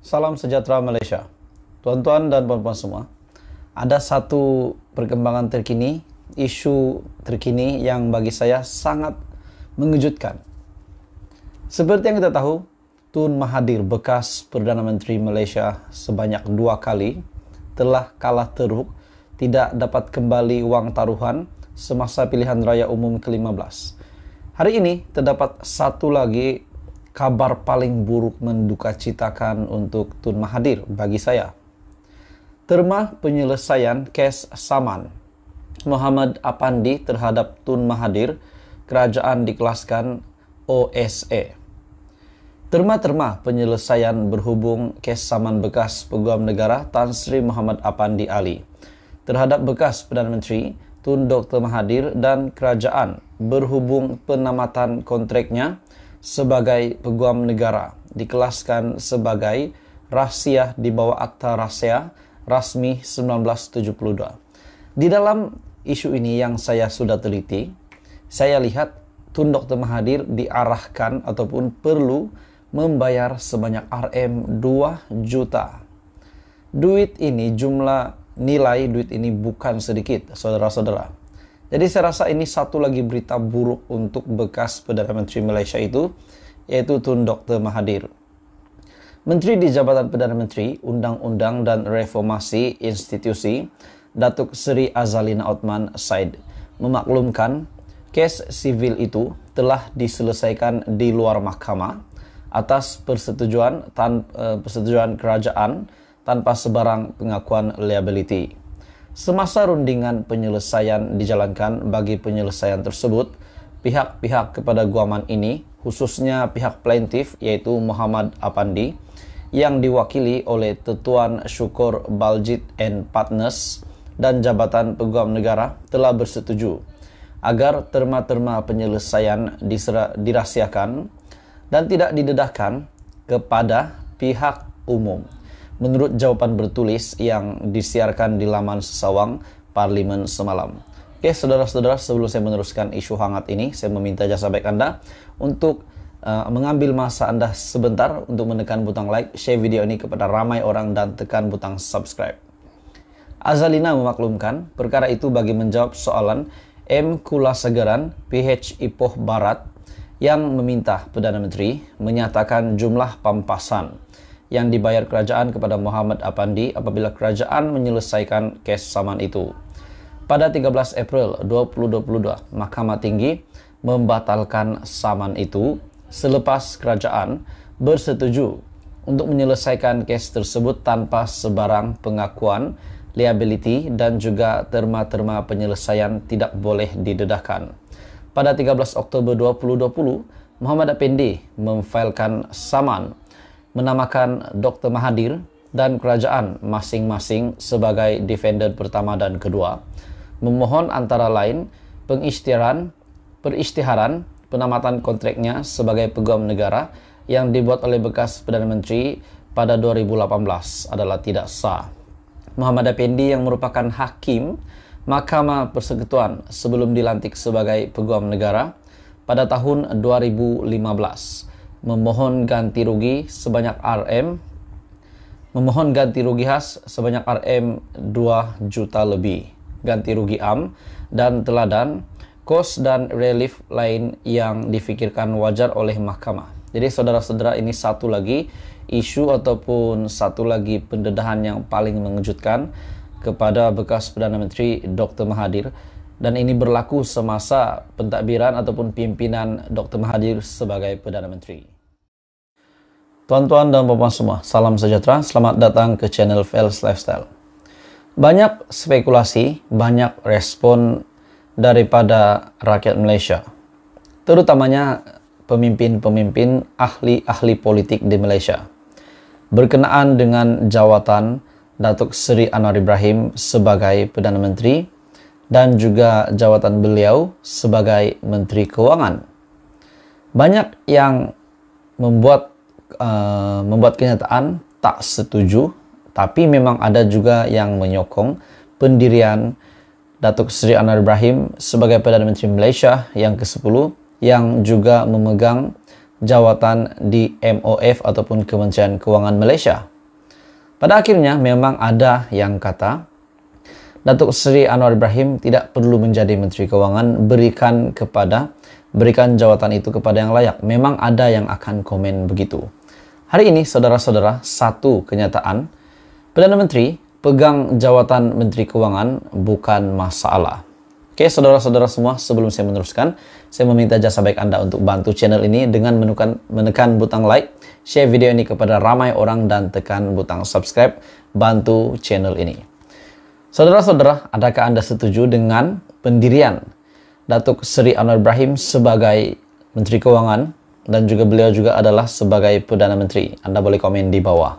Salam sejahtera Malaysia. Tuan-tuan dan puan-puan semua, ada satu perkembangan terkini, isu terkini yang bagi saya sangat mengejutkan. Seperti yang kita tahu, Tun Mahathir, bekas Perdana Menteri Malaysia sebanyak 2 kali, telah kalah teruk, tidak dapat kembali wang taruhan semasa pilihan raya umum ke-15. Hari ini terdapat satu lagi kabar paling buruk mendukacitakan untuk Tun Mahathir bagi saya. Terma penyelesaian kes saman Muhammad Apandi terhadap Tun Mahathir, kerajaan dikelaskan OSA. Terma-terma penyelesaian berhubung kes saman bekas Peguam Negara Tan Sri Muhammad Apandi Ali terhadap bekas Perdana Menteri Tun Dr. Mahathir dan kerajaan berhubung penamatan kontraknya sebagai Peguam Negara dikelaskan sebagai rahsia di bawah Akta Rahsia Rasmi 1972. Di dalam isu ini yang saya sudah teliti, saya lihat Tun Dr. Mahathir diarahkan ataupun perlu membayar sebanyak RM2 juta. Nilai duit ini bukan sedikit, saudara-saudara. Jadi saya rasa ini satu lagi berita buruk untuk bekas Perdana Menteri Malaysia itu, yaitu Tun Dr. Mahathir. Menteri di Jabatan Perdana Menteri, Undang-Undang dan Reformasi Institusi, Datuk Seri Azalina Othman Said, memaklumkan kes sivil itu telah diselesaikan di luar mahkamah atas persetujuan kerajaan tanpa sebarang pengakuan liability. Semasa rundingan penyelesaian dijalankan bagi penyelesaian tersebut, pihak-pihak kepada guaman ini, khususnya pihak plaintiff yaitu Muhammad Apandi, yang diwakili oleh Tuan Syukur Baljit and Partners dan Jabatan Peguam Negara, telah bersetuju agar terma-terma penyelesaian dirahsiakan dan tidak didedahkan kepada pihak umum, menurut jawapan bertulis yang disiarkan di laman sesawang Parlimen semalam. Oke, saudara-saudara, sebelum saya meneruskan isu hangat ini, saya meminta jasa baik Anda untuk mengambil masa Anda sebentar untuk menekan butang like, share video ini kepada ramai orang, dan tekan butang subscribe. Azalina memaklumkan perkara itu bagi menjawab soalan M. Kulasegaran, PH Ipoh Barat, yang meminta Perdana Menteri menyatakan jumlah pampasan yang dibayar kerajaan kepada Muhammad Apandi apabila kerajaan menyelesaikan kes saman itu. Pada 13 April 2022, Mahkamah Tinggi membatalkan saman itu selepas kerajaan bersetuju untuk menyelesaikan kes tersebut tanpa sebarang pengakuan liability dan juga terma-terma penyelesaian tidak boleh didedahkan. Pada 13 Oktober 2020, Muhammad Apandi memfailkan saman menamakan Dr. Mahathir dan kerajaan masing-masing sebagai defendant pertama dan kedua, memohon antara lain perisytiharan penamatan kontraknya sebagai Peguam Negara yang dibuat oleh bekas Perdana Menteri pada 2018 adalah tidak sah. Muhammad Apandi yang merupakan hakim Mahkamah Persekutuan sebelum dilantik sebagai Peguam Negara pada tahun 2015 memohon ganti rugi khas sebanyak RM2 juta lebih, ganti rugi am dan teladan, kos dan relief lain yang difikirkan wajar oleh mahkamah. Jadi saudara-saudara, ini satu lagi isu ataupun satu lagi pendedahan yang paling mengejutkan kepada bekas Perdana Menteri Dr. Mahathir, dan ini berlaku semasa pentadbiran ataupun pimpinan Dr. Mahathir sebagai Perdana Menteri. Tuan-tuan dan puan-puan semua, salam sejahtera, selamat datang ke channel Fels Lifestyle. Banyak spekulasi, banyak respon daripada rakyat Malaysia, terutamanya pemimpin-pemimpin ahli-ahli politik di Malaysia, berkenaan dengan jawatan Datuk Seri Anwar Ibrahim sebagai Perdana Menteri dan juga jawatan beliau sebagai Menteri Keuangan. Banyak yang membuat kenyataan tak setuju, tapi memang ada juga yang menyokong pendirian Datuk Seri Anwar Ibrahim sebagai Perdana Menteri Malaysia yang ke-10, yang juga memegang jawatan di MOF ataupun Kementerian Keuangan Malaysia. Pada akhirnya memang ada yang kata, Datuk Seri Anwar Ibrahim tidak perlu menjadi Menteri Keuangan, berikan jawatan itu kepada yang layak. Memang ada yang akan komen begitu. Hari ini, saudara-saudara, satu kenyataan, Perdana Menteri pegang jawatan Menteri Keuangan bukan masalah. Oke, saudara-saudara semua, sebelum saya meneruskan, saya meminta jasa baik Anda untuk bantu channel ini dengan menekan butang like, share video ini kepada ramai orang, dan tekan butang subscribe, bantu channel ini. Saudara-saudara, adakah Anda setuju dengan pendirian Datuk Seri Anwar Ibrahim sebagai Menteri Keuangan dan juga beliau juga adalah sebagai Perdana Menteri? Anda boleh komen di bawah.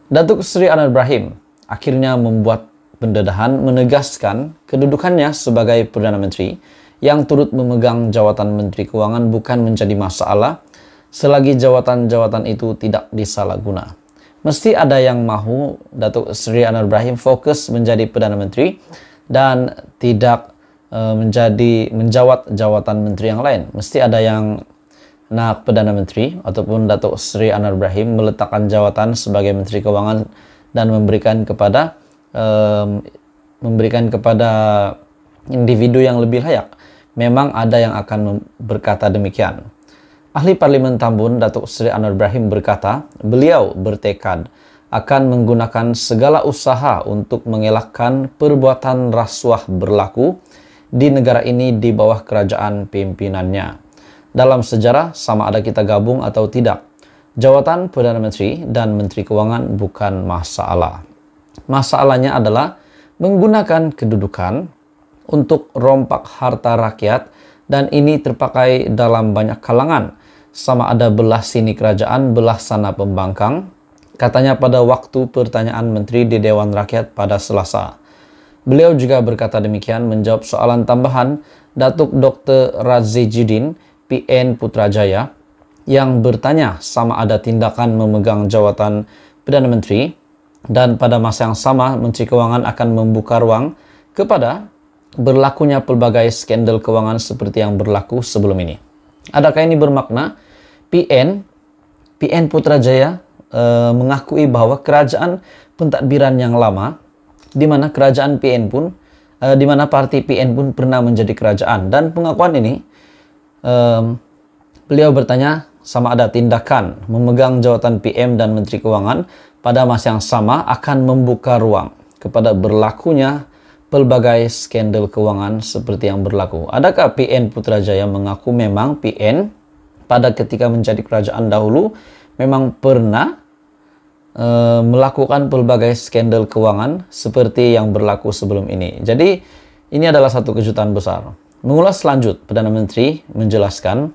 Datuk Seri Anwar Ibrahim akhirnya membuat pendedahan menegaskan kedudukannya sebagai Perdana Menteri yang turut memegang jawatan Menteri Keuangan bukan menjadi masalah selagi jawatan-jawatan itu tidak disalahguna. Mesti ada yang mahu Datuk Seri Anwar Ibrahim fokus menjadi Perdana Menteri dan tidak menjawat jawatan menteri yang lain. Mesti ada yang nak Perdana Menteri ataupun Datuk Seri Anwar Ibrahim meletakkan jawatan sebagai Menteri Keuangan dan memberikan kepada individu yang lebih layak. Memang ada yang akan berkata demikian. Ahli Parlimen Tambun Datuk Seri Anwar Ibrahim berkata, beliau bertekad akan menggunakan segala usaha untuk mengelakkan perbuatan rasuah berlaku di negara ini di bawah kerajaan pimpinannya. Dalam sejarah, sama ada kita gabung atau tidak, jawatan Perdana Menteri dan Menteri Keuangan bukan masalah. Masalahnya adalah menggunakan kedudukan untuk rompak harta rakyat, dan ini terpakai dalam banyak kalangan. Sama ada belah sini kerajaan, belah sana pembangkang. Katanya pada waktu pertanyaan Menteri di Dewan Rakyat pada Selasa. Beliau juga berkata demikian menjawab soalan tambahan Datuk Dr. Raziuddin PN Putrajaya yang bertanya sama ada tindakan memegang jawatan Perdana Menteri dan pada masa yang sama Menteri Keuangan akan membuka ruang kepada berlakunya pelbagai skandal keuangan seperti yang berlaku sebelum ini. Adakah ini bermakna PN Putrajaya mengakui bahwa kerajaan pentadbiran yang lama, di mana kerajaan PN pun, di mana parti PN pun pernah menjadi kerajaan, dan pengakuan ini beliau bertanya sama ada tindakan memegang jawatan PM dan Menteri Keuangan pada masa yang sama akan membuka ruang kepada berlakunya pelbagai skandal keuangan seperti yang berlaku. Adakah PN Putrajaya mengaku memang PN pada ketika menjadi kerajaan dahulu memang pernah melakukan pelbagai skandal keuangan seperti yang berlaku sebelum ini? Jadi ini adalah satu kejutan besar. Mengulas lanjut, Perdana Menteri menjelaskan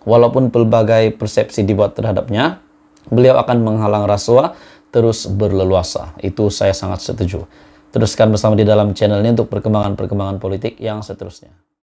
walaupun pelbagai persepsi dibuat terhadapnya, beliau akan menghalang rasuah terus berleluasa. Itu saya sangat setuju. Teruskan bersama di dalam channel ini untuk perkembangan-perkembangan politik yang seterusnya.